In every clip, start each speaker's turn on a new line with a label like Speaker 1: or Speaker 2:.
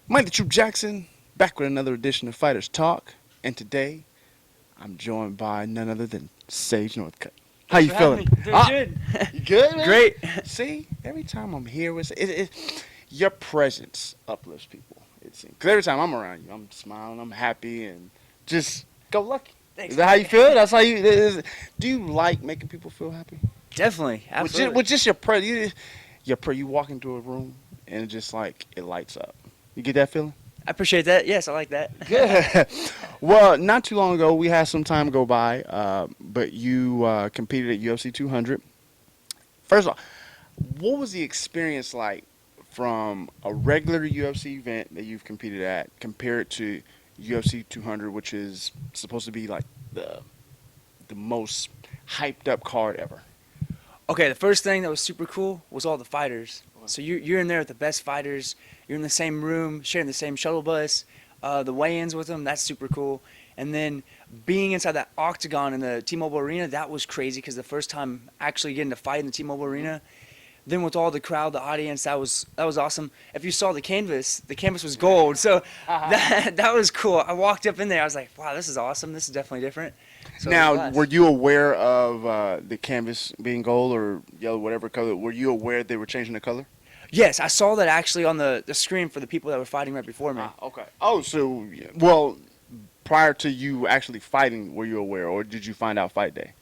Speaker 1: Mike the Troop Jackson, back with another edition of Fighters Talk, and today I'm joined by none other than Sage Northcutt. How
Speaker 2: Thanks
Speaker 1: you
Speaker 2: for having
Speaker 1: feeling?
Speaker 2: me. Doing good.
Speaker 1: You good, man?
Speaker 2: Great.
Speaker 1: See, every time I'm here, your presence uplifts people. It seems. Because every time I'm around you, I'm smiling, I'm happy, and just go lucky. Is
Speaker 2: Thanks,
Speaker 1: that how
Speaker 2: man.
Speaker 1: you feel? That's how you. Do you like making people feel happy?
Speaker 2: Definitely, absolutely.
Speaker 1: With just your presence, you walk into a room and it just like it lights up. You get that feeling?
Speaker 2: I appreciate that. Yes, I like that.
Speaker 1: Good. Well, not too long ago, we had some time go by, but you competed at UFC 200. First of all, what was the experience like from a regular UFC event that you've competed at compared to UFC 200, which is supposed to be like the most hyped up card ever?
Speaker 2: Okay, the first thing that was super cool was all the fighters. So you're in there with the best fighters. You're in the same room, sharing the same shuttle bus. The weigh-ins with them, that's super cool. And then being inside that octagon in the T-Mobile Arena, that was crazy because the first time actually getting to fight in the T-Mobile Arena. Then with all the crowd, the audience, that was awesome. If you saw the canvas was gold, so that was cool. I walked up in there, I was like, wow, this is awesome. This is definitely different. So it was a
Speaker 1: Now, were
Speaker 2: blast.
Speaker 1: you aware of the canvas being gold or yellow, whatever color? Were you aware they were changing the color?
Speaker 2: Yes, I saw that actually on the screen for the people that were fighting right before me.
Speaker 1: Okay. Oh, so well, prior to you actually fighting, were you aware, or did you find out fight day?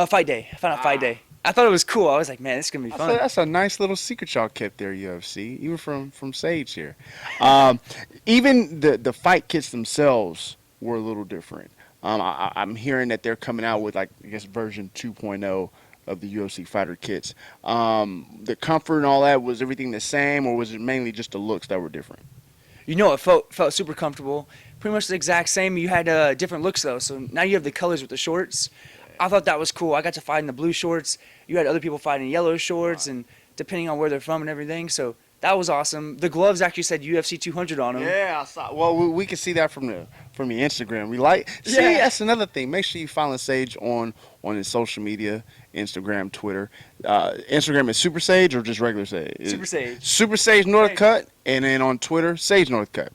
Speaker 2: Fight day. I found out fight day. I thought it was cool. I was like, man, this is gonna be fun.
Speaker 1: That's a nice little secret y'all kept there, UFC. Even from Sage here. Um, Even the fight kits themselves were a little different. I'm hearing that they're coming out with like I guess version 2.0 of the UFC fighter kits. The comfort and all that, was everything the same, or was it mainly just the looks that were different?
Speaker 2: You know, it felt super comfortable. Pretty much the exact same. You had different looks though. So now you have the colors with the shorts. I thought that was cool. I got to fight in the blue shorts. You had other people fighting in yellow shorts, and depending on where they're from and everything. So that was awesome. The gloves actually said UFC 200 on them.
Speaker 1: Yeah, I saw. Well, we can see that from the Instagram. We like. See,
Speaker 2: Yeah.
Speaker 1: that's another thing. Make sure you follow Sage on his social media, Instagram, Twitter. Instagram is Super Sage or just regular Sage?
Speaker 2: Super Sage.
Speaker 1: Super Sage Northcutt, and then on Twitter, Sage Northcutt.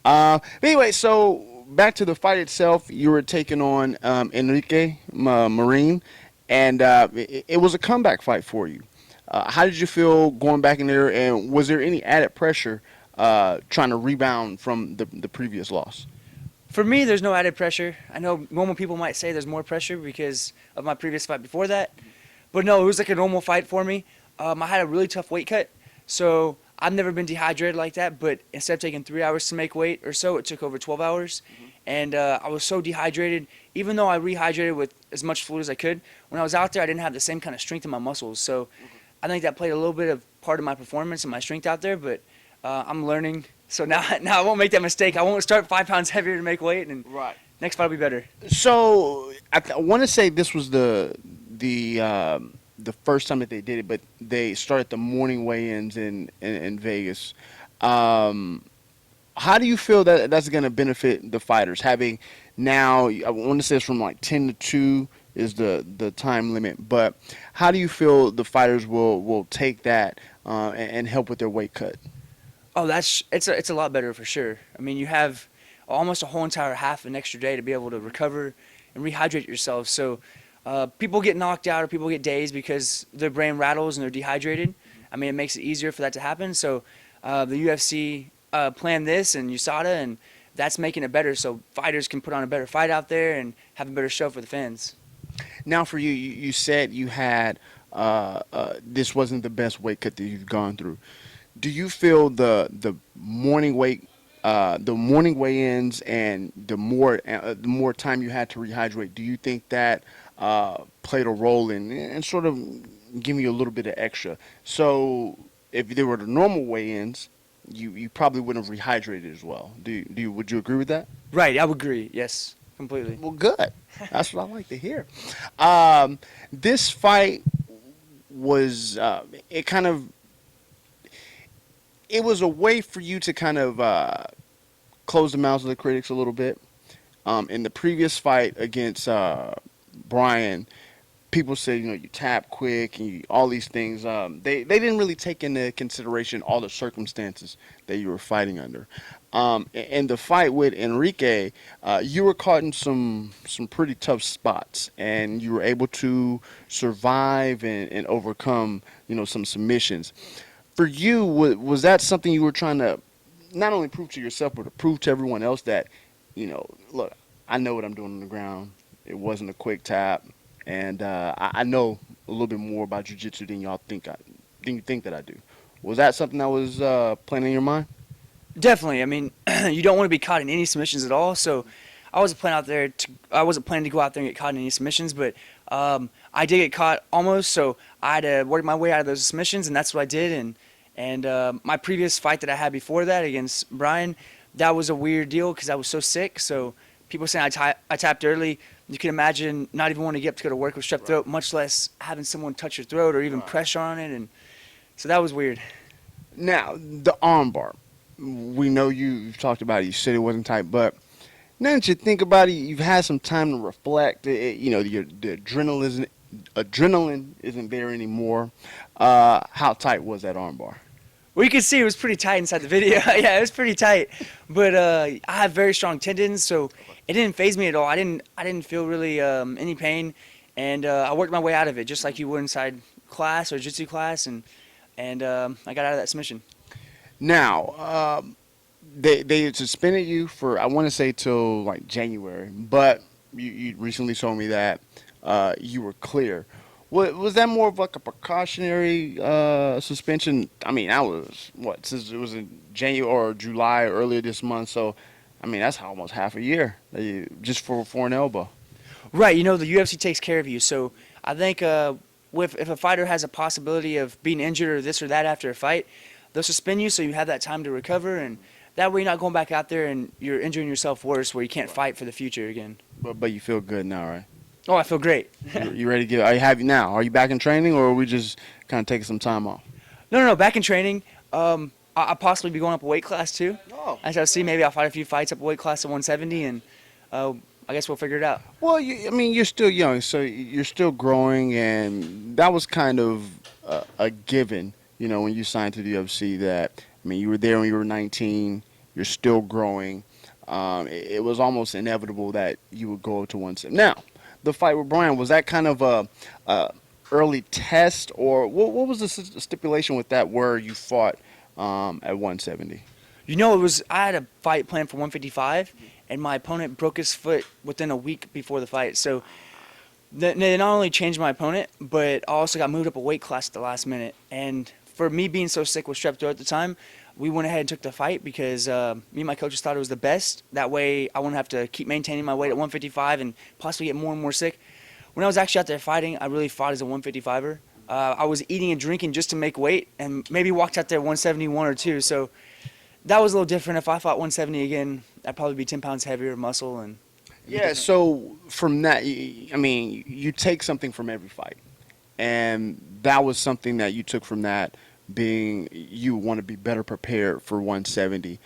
Speaker 1: But anyway, so back to the fight itself. You were taking on Enrique Marine, and it was a comeback fight for you. How did you feel going back in there, and was there any added pressure trying to rebound from the previous loss?
Speaker 2: For me, there's no added pressure. I know normal people might say there's more pressure because of my previous fight before that. But no, it was like a normal fight for me. I had a really tough weight cut, so I've never been dehydrated like that. But instead of taking 3 hours to make weight or so, it took over 12 hours. And I was so dehydrated, even though I rehydrated with as much fluid as I could. When I was out there, I didn't have the same kind of strength in my muscles. So I think that played a little bit of part of my performance and my strength out there. But I'm learning. So now I won't make that mistake. I won't start 5 pounds heavier to make weight, and
Speaker 1: Right.
Speaker 2: next fight will be better.
Speaker 1: So I want to say this was the first time that they did it, but they started the morning weigh-ins in Vegas. Um, how do you feel that that's going to benefit the fighters? Having now, I want to say it's from like 10 to 2 is the time limit, but how do you feel the fighters will take that and help with their weight cut?
Speaker 2: Oh, it's a lot better for sure. I mean, you have almost a whole entire half an extra day to be able to recover and rehydrate yourself. So people get knocked out or people get dazed because their brain rattles and they're dehydrated. I mean, it makes it easier for that to happen. So the UFC planned this and USADA, and that's making it better so fighters can put on a better fight out there and have a better show for the fans.
Speaker 1: Now, for you, you said you had this wasn't the best weight cut that you've gone through. Do you feel the morning weight, the morning weigh-ins, and the more time you had to rehydrate? Do you think that played a role in sort of giving you a little bit of extra? So if there were the normal weigh-ins, you probably wouldn't have rehydrated as well. Would you agree with that?
Speaker 2: Right, I would agree. Yes, completely.
Speaker 1: Well, good. That's what I like to hear. This fight was it kind of it was a way for you to kind of close the mouths of the critics a little bit. In the previous fight against Brian, people said, you tap quick and all these things. They didn't really take into consideration all the circumstances that you were fighting under. In the fight with Enrique, you were caught in some pretty tough spots, and you were able to survive and overcome, some submissions. For you, was that something you were trying to not only prove to yourself, but to prove to everyone else that, look, I know what I'm doing on the ground. It wasn't a quick tap, and I know a little bit more about jujitsu than y'all think than you think that I do. Was that something that was playing in your mind?
Speaker 2: Definitely. I mean, you don't want to be caught in any submissions at all. So I wasn't planning to go out there and get caught in any submissions, but I did get caught almost. So I had to work my way out of those submissions, and that's what I did. And my previous fight that I had before that against Brian, that was a weird deal because I was so sick. So people saying I tapped early. You can imagine not even wanting to get up to go to work with strep throat, much less having someone touch your throat or even pressure on it. And so that was weird.
Speaker 1: Now, the armbar. We know you've talked about it. You said it wasn't tight, but now that you think about it, you've had some time to reflect. The adrenaline isn't there anymore. How tight was that armbar?
Speaker 2: Well, you can see it was pretty tight inside the video. Yeah, it was pretty tight. But I have very strong tendons, so it didn't phase me at all. I didn't feel really any pain, and I worked my way out of it just like you would inside class or jiu-jitsu class, and I got out of that submission.
Speaker 1: Now, they suspended you for I want to say till like January, but you recently told me that you were clear. Was that more of like a precautionary suspension? I mean, I was what since it was in January or July earlier this month, so I mean that's almost half a year just for an elbow.
Speaker 2: Right, the UFC takes care of you, so I think if a fighter has a possibility of being injured or this or that after a fight, they'll suspend you so you have that time to recover, and that way you're not going back out there and you're injuring yourself worse where you can't fight for the future again.
Speaker 1: But you feel good now, right?
Speaker 2: Oh, I feel great.
Speaker 1: You ready to get? Are you happy now? Are you back in training, or are we just kind of taking some time off?
Speaker 2: No, back in training. I'll possibly be going up a weight class too.
Speaker 1: Oh.
Speaker 2: As I'll see, maybe I'll fight a few fights up a weight class to 170, and I guess we'll figure it out.
Speaker 1: Well, I mean, you're still young, so you're still growing, and that was kind of a given, when you signed to the UFC. That I mean, you were there when you were 19. You're still growing. It was almost inevitable that you would go to 170. Now, the fight with Brian, was that kind of a early test, or what was the stipulation with that where you fought at 170?
Speaker 2: I had a fight planned for 155, and my opponent broke his foot within a week before the fight. So they not only changed my opponent, but I also got moved up a weight class at the last minute. And for me being so sick with strep throat at the time, we went ahead and took the fight because me and my coaches thought it was the best. That way I wouldn't have to keep maintaining my weight at 155 and possibly get more and more sick. When I was actually out there fighting, I really fought as a 155er. I was eating and drinking just to make weight, and maybe walked out there 171 or 2. So that was a little different. If I fought 170 again, I'd probably be 10 pounds heavier muscle. And
Speaker 1: Yeah, so from that, I mean, you take something from every fight, and that was something that you took from that, being you want to be better prepared for 170.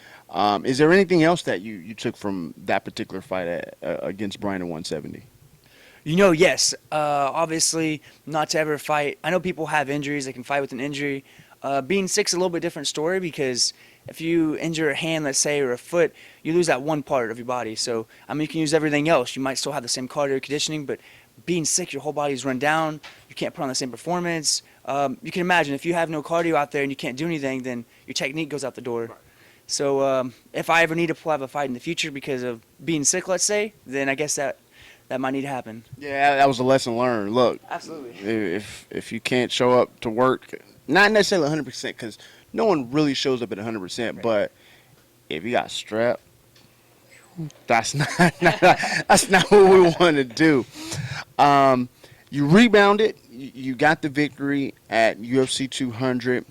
Speaker 1: Is there anything else that you took from that particular fight against Brian at 170?
Speaker 2: Yes. Obviously, not to ever fight. I know people have injuries; they can fight with an injury. Being sick's a little bit different story because if you injure a hand, let's say, or a foot, you lose that one part of your body. So, I mean, you can use everything else. You might still have the same cardio conditioning, but being sick, your whole body's run down. You can't put on the same performance. You can imagine if you have no cardio out there and you can't do anything, then your technique goes out the door. Right. So, if I ever need to have a fight in the future because of being sick, let's say, then I guess that might need to happen.
Speaker 1: Yeah, that was a lesson learned. Look,
Speaker 2: absolutely.
Speaker 1: If you can't show up to work, not necessarily 100%, because no one really shows up at 100%. Right. But if you got strep, that's not that's not what we want to do. You rebounded. You got the victory at UFC 200.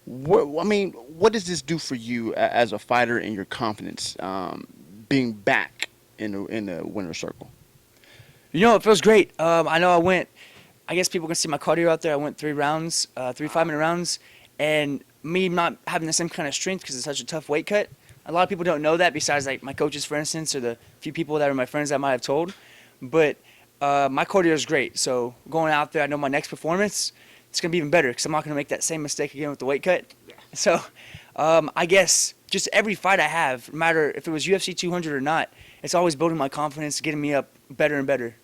Speaker 1: What does this do for you as a fighter and your confidence, being back in the winner's circle?
Speaker 2: It feels great. I know I guess people can see my cardio out there. I went 3 rounds, 3 5-minute rounds, and me not having the same kind of strength because it's such a tough weight cut. A lot of people don't know that besides like my coaches, for instance, or the few people that are my friends that I might have told. But my cardio is great. So going out there, I know my next performance, it's going to be even better because I'm not going to make that same mistake again with the weight cut. Yeah. So I guess just every fight I have, no matter if it was UFC 200 or not, it's always building my confidence, getting me up better and better.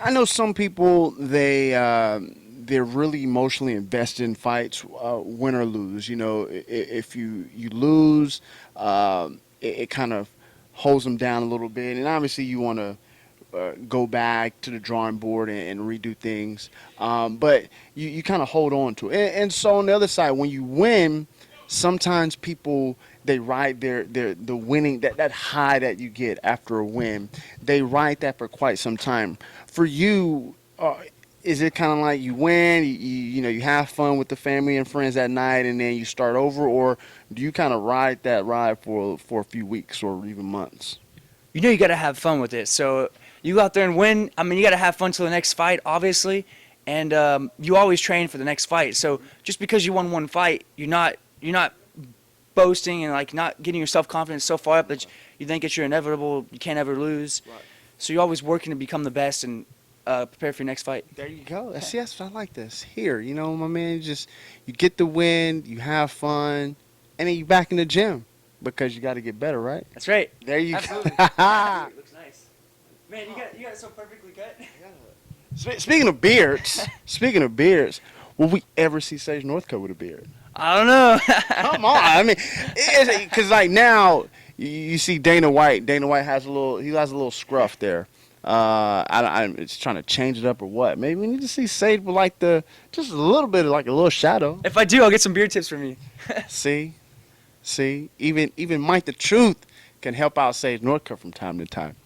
Speaker 1: I know some people they're really emotionally invested in fights, win or lose. You know, if you lose, it kind of holds them down a little bit, and obviously you want to go back to the drawing board and redo things. But you kind of hold on to it. And so on the other side, when you win, sometimes people they ride the winning that high that you get after a win. They ride that for quite some time. For you, is it kind of like you win, you know, you have fun with the family and friends that night, and then you start over, or do you kind of ride that ride for a few weeks or even months?
Speaker 2: You know you got to have fun with it. So you go out there and win. I mean, you got to have fun till the next fight, obviously, and you always train for the next fight. So just because you won one fight, you're not boasting and like not getting your self confidence so far up that you think it's your inevitable. You can't ever lose.
Speaker 1: Right.
Speaker 2: So you're always working to become the best and prepare for your next fight.
Speaker 1: There you go. Yes, I like this. Here, you know, my man, just you get the win, you have fun, and then you back in the gym because you got to get better, right?
Speaker 2: That's right.
Speaker 1: There you
Speaker 2: Absolutely.
Speaker 1: go.
Speaker 2: Absolutely. Looks nice. Man, you got it so perfectly cut.
Speaker 1: Speaking of beards, will we ever see Sage Northcutt with a beard?
Speaker 2: I don't know.
Speaker 1: Come on, I mean, because like now you see Dana White. Dana White has a little scruff there. I'm it's trying to change it up or what? Maybe we need to see Sage with like just a little bit of like a little shadow.
Speaker 2: If I do, I'll get some beard tips from you.
Speaker 1: See, even Mike the Truth can help out Sage Northcutt from time to time.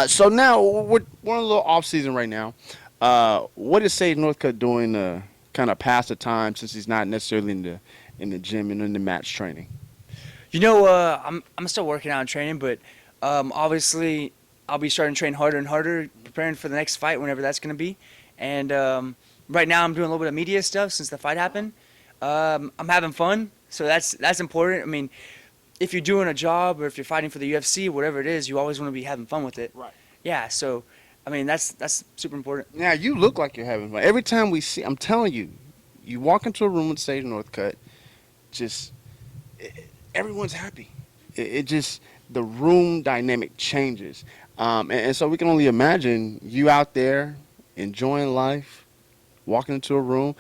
Speaker 1: So now we're in a little off season right now. What is Sage Northcutt doing to kind of pass the time since he's not necessarily in the gym and in the match training?
Speaker 2: You know, I'm still working out and training, but obviously I'll be starting to train harder and harder, preparing for the next fight whenever that's going to be. And right now I'm doing a little bit of media stuff since the fight happened. I'm having fun, so that's important. I mean, if you're doing a job or if you're fighting for the UFC, whatever it is, you always want to be having fun with it.
Speaker 1: Right.
Speaker 2: Yeah, so I mean that's super important.
Speaker 1: Now you look like you're having fun. Every time we see, I'm telling you, you walk into a room with Sage Northcutt, just everyone's happy. It just the room dynamic changes, and so we can only imagine you out there enjoying life, walking into a room,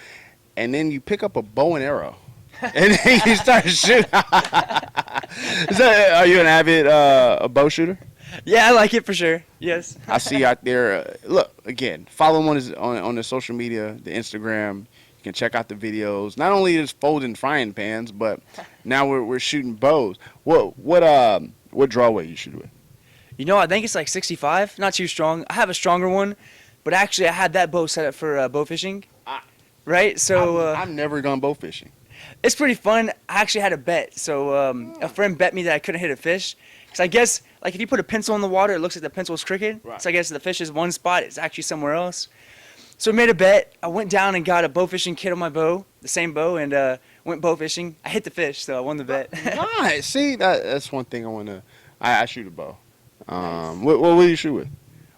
Speaker 1: and then you pick up a bow and arrow, and then you start shooting. Are you an avid a bow shooter?
Speaker 2: Yeah, I like it for sure. Yes.
Speaker 1: I see you out there. Look again. Follow him on the social media, the Instagram. You can check out the videos. Not only just folding frying pans, but now we're shooting bows. What draw weight you shoot with?
Speaker 2: You know, I think it's like 65. Not too strong. I have a stronger one, but actually I had that bow set up for bow fishing. Right. So
Speaker 1: I've never gone bow fishing.
Speaker 2: it's pretty fun. I actually had a bet. So a friend bet me that I couldn't hit a fish. Because I guess, like, if you put a pencil in the water, it looks like the pencil's crooked.
Speaker 1: Right.
Speaker 2: So I guess the fish is one spot, it's actually somewhere else. So we made a bet. I went down and got a bow fishing kit on my bow, the same bow, and went bow fishing. I hit the fish, so I won the bet.
Speaker 1: Nice. See, that's one thing I want to. I shoot a bow.
Speaker 2: Nice.
Speaker 1: What do you shoot with?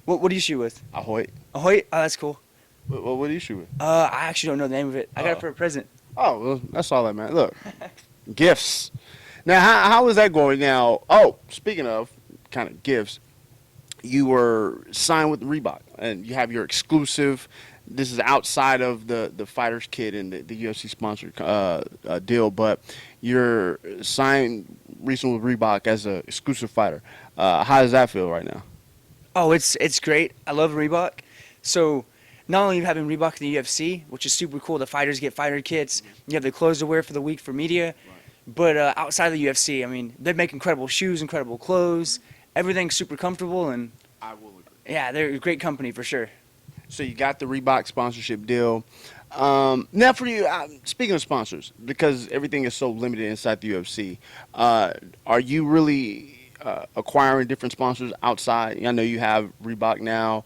Speaker 2: What do you shoot with?
Speaker 1: A Hoyt.
Speaker 2: Ahoy? Oh, that's cool.
Speaker 1: What do you shoot with?
Speaker 2: I actually don't know the name of it. I got
Speaker 1: Oh.
Speaker 2: it for a present.
Speaker 1: Oh, well, that's all that matters. Look, gifts. Now, how is that going now? Oh, speaking of kind of gifts, you were signed with Reebok, and you have your exclusive. This is outside of the fighter's kit and the UFC sponsored deal, but you're signed recently with Reebok as an exclusive fighter. How does that feel right now?
Speaker 2: Oh, it's great. I love Reebok. So not only having Reebok in the UFC, which is super cool, the fighters get fighter kits. You have the clothes to wear for the week for media. But outside of the UFC, I mean, they make incredible shoes, incredible clothes. Everything's super comfortable, and
Speaker 1: I will agree.
Speaker 2: yeah, they're a great company for sure.
Speaker 1: So you got the Reebok sponsorship deal. Now for you, speaking of sponsors, because everything is so limited inside the UFC, are you really acquiring different sponsors outside? I know you have Reebok now.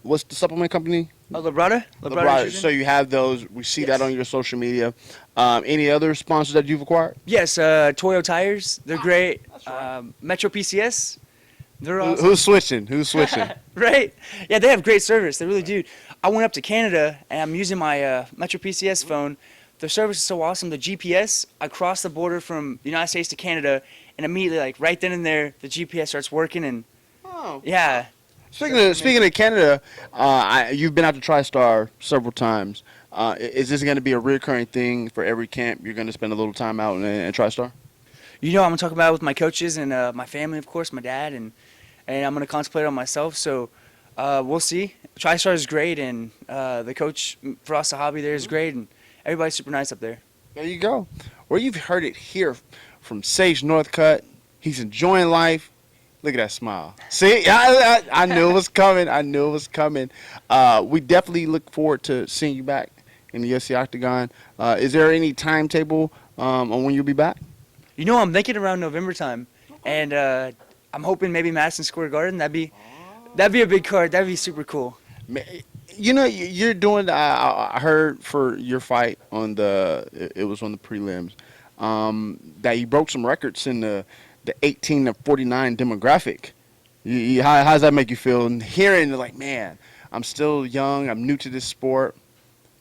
Speaker 1: What's the supplement company?
Speaker 2: Oh, Labrada?
Speaker 1: Right. So you have those. We see
Speaker 2: Yes.
Speaker 1: that on your social media. Any other sponsors that you've acquired?
Speaker 2: Yes, Toyo Tires. They're great.
Speaker 1: That's right.
Speaker 2: Metro PCS. They're awesome.
Speaker 1: Who's switching? Who's switching?
Speaker 2: Right? Yeah, they have great service. They really do. I went up to Canada, and I'm using my Metro PCS phone their service is so awesome. The GPS, I crossed the border from the United States to Canada, and immediately, like right then and there, the GPS starts working, and
Speaker 1: Oh.
Speaker 2: yeah.
Speaker 1: Speaking of Canada, you've been out to TriStar several times. Is this going to be a recurring thing for every camp? You're going to spend a little time out in TriStar?
Speaker 2: You know, I'm gonna talk about it with my coaches and my family, of course, my dad, and I'm gonna contemplate on myself. So we'll see. TriStar is great, and the coach for us, the hobby there is great, and everybody's super nice up there.
Speaker 1: There you go. Well, you've heard it here from Sage Northcutt. He's enjoying life. Look at that smile. See, I knew it was coming. I knew it was coming. We definitely look forward to seeing you back in the UFC Octagon. Is there any timetable on when you'll be back?
Speaker 2: You know, I'm thinking around November time, and I'm hoping maybe Madison Square Garden. That'd be a big card. That'd be super cool.
Speaker 1: Ma- You know, you're doing. I heard for your fight on it was on the prelims, that you broke some records in the 18 to 49 demographic. How does that make you feel? And hearing like, man, I'm still young. I'm new to this sport,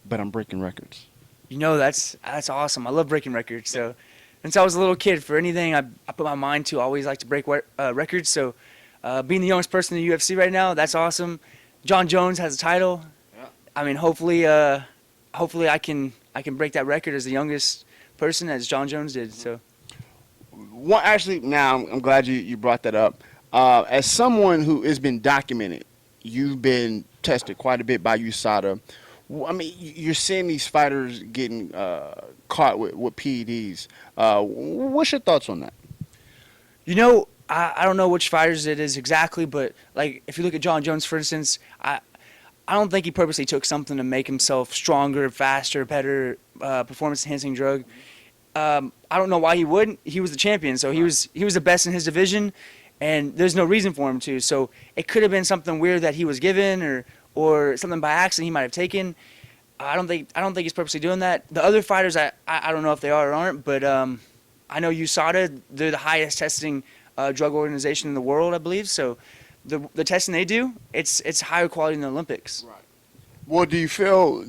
Speaker 1: but I'm breaking records.
Speaker 2: You know, that's awesome. I love breaking records. So since I was a little kid, for anything I put my mind to, I always like to break records. So being the youngest person in the UFC right now, that's awesome. John Jones has a title.
Speaker 1: Yeah.
Speaker 2: I mean, hopefully I can break that record as the youngest person as John Jones did. So
Speaker 1: Actually, now I'm glad you brought that up. As someone who has been documented, you've been tested quite a bit by USADA. I mean, you're seeing these fighters getting caught with PEDs. What's your thoughts on that?
Speaker 2: you know, I don't know which fighters it is exactly, but like if you look at John Jones, for instance, I don't think he purposely took something to make himself stronger, faster, better, performance-enhancing drug. I don't know why he wouldn't. He was the champion, so he was the best in his division, and there's no reason for him to. So it could have been something weird that he was given, or something by accident he might have taken. I don't think he's purposely doing that. The other fighters, I don't know if they are or aren't, but I know USADA, they're the highest testing drug organization in the world, I believe. So the testing they do, it's higher quality than the Olympics.
Speaker 1: Right. Well, do you feel?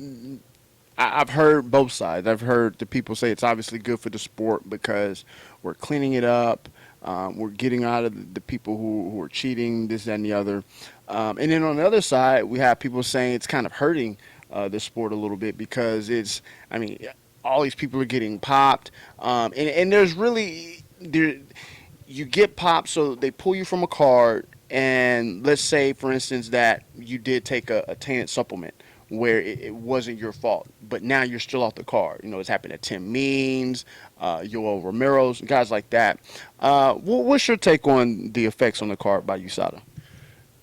Speaker 1: I've heard both sides. I've heard the people say it's obviously good for the sport because we're cleaning it up. We're getting out of the people who are cheating, this, that, and the other. And then on the other side, we have people saying it's kind of hurting the sport a little bit because I mean, all these people are getting popped. And there's really, you get popped, so they pull you from a card. And let's say, for instance, that you did take a tainted supplement where it wasn't your fault, but now you're still off the card. You know, it's happened to Tim Means, Yoel Romero's, guys like that. What's your take on the effects on the card by USADA?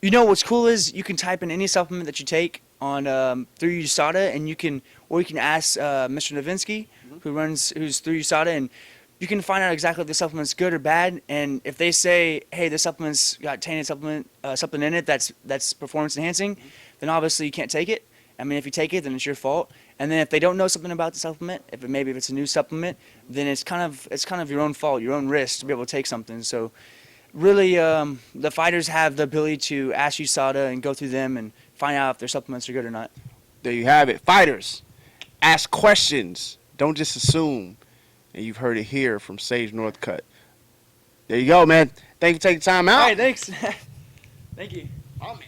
Speaker 2: You know what's cool is you can type in any supplement that you take on through USADA, and you can ask Mr. Novinsky, who's through USADA, and you can find out exactly if the supplement's good or bad. And if they say, hey, this supplement's got tainted something in it that's performance enhancing, then obviously you can't take it. I mean, if you take it, then it's your fault. And then if they don't know something about the supplement, if it's a new supplement, then it's kind of your own fault, your own risk to be able to take something. So really, the fighters have the ability to ask USADA and go through them and find out if their supplements are good or not.
Speaker 1: There you have it. Fighters, ask questions. Don't just assume. And you've heard it here from Sage Northcutt. There you go, man. Thank you for taking time out.
Speaker 2: All right, thanks. Thank you.
Speaker 1: Oh, man.